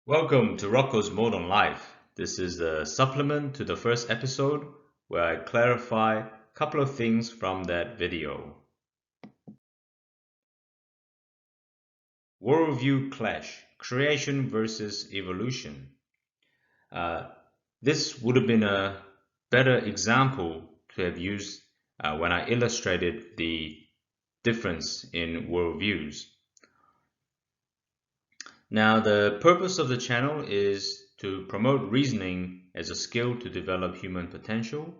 Welcome to Rocco's Modern Life. This is a supplement to the first episode where I clarify a couple of things from that video. Worldview clash, creation versus evolution. This would have been a better example to have used when I illustrated the difference in worldviews. Now, the purpose of the channel is to promote reasoning as a skill to develop human potential.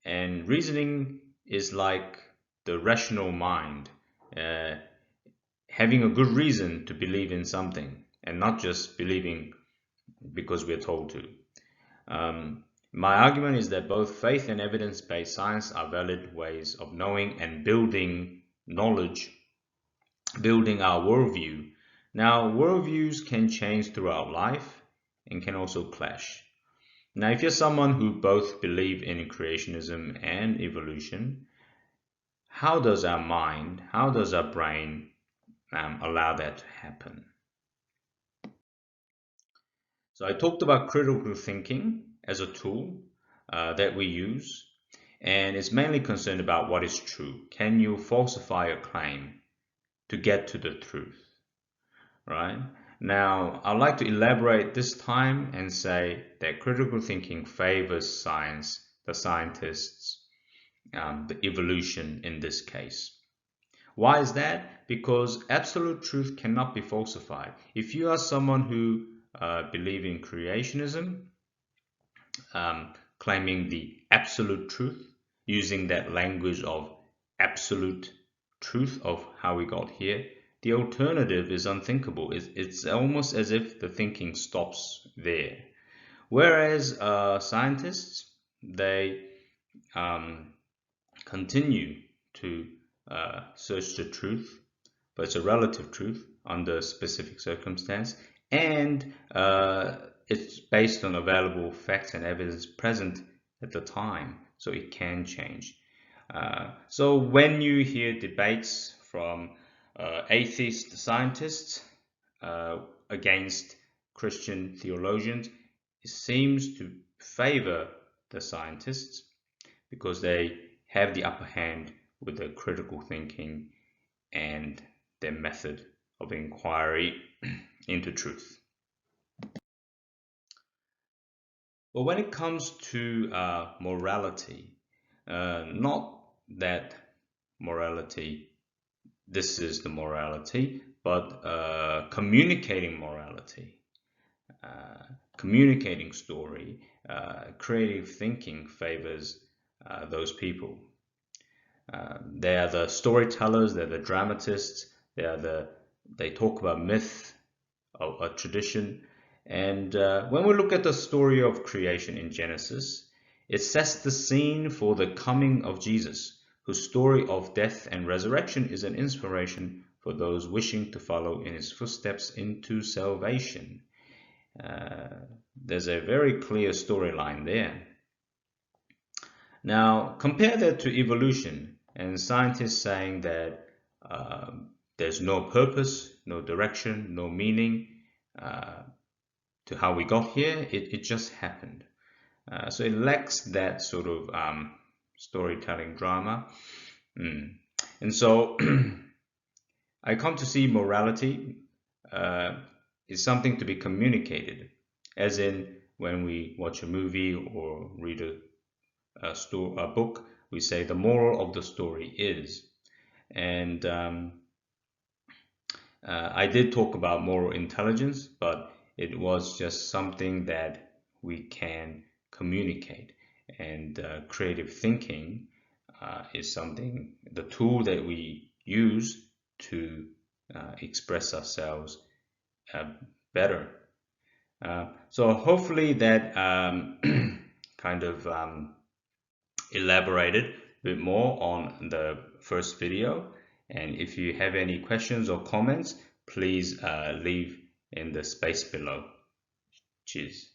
And reasoning is like the rational mind, having a good reason to believe in something and not just believing because we're told to. My argument is that both faith and evidence-based science are valid ways of knowing and building knowledge, building our worldview. Now, worldviews can change throughout life and can also clash. Now, if you're someone who both believe in creationism and evolution, how does our mind, how does our brain allow that to happen? So I talked about critical thinking as a tool that we use, and it's mainly concerned about what is true. Can you falsify a claim to get to the truth? Right? Now, I'd like to elaborate this time and say that critical thinking favors science, the scientists, the evolution in this case. Why is that? Because absolute truth cannot be falsified. If you are someone who believes in creationism, claiming the absolute truth, using that language of absolute truth of how we got here, the alternative is unthinkable. It's almost as if the thinking stops there. Whereas scientists, they continue to search the truth, but it's a relative truth under a specific circumstance, and it's based on available facts and evidence present at the time, so it can change. So when you hear debates from atheist scientists against Christian theologians, it seems to favor the scientists because they have the upper hand with their critical thinking and their method of inquiry into truth. But when it comes to morality, not that morality, this is the morality, but communicating morality, communicating story, creative thinking favors those people. They are the storytellers, they're the dramatists, they talk about myth, a tradition. And when we look at the story of creation in Genesis, it sets the scene for the coming of Jesus, whose story of death and resurrection is an inspiration for those wishing to follow in his footsteps into salvation. There's a very clear storyline there. Now, compare that to evolution, and scientists saying that there's no purpose, no direction, no meaning to how we got here. It just happened. So it lacks that sort of storytelling drama. And so I come to see morality is something to be communicated, as in when we watch a movie or read a book, we say the moral of the story is. And I did talk about moral intelligence, but it was just something that we can communicate. And creative thinking is something, the tool that we use to express ourselves better. So hopefully that kind of elaborated a bit more on the first video. And if you have any questions or comments, please leave in the space below. Cheers.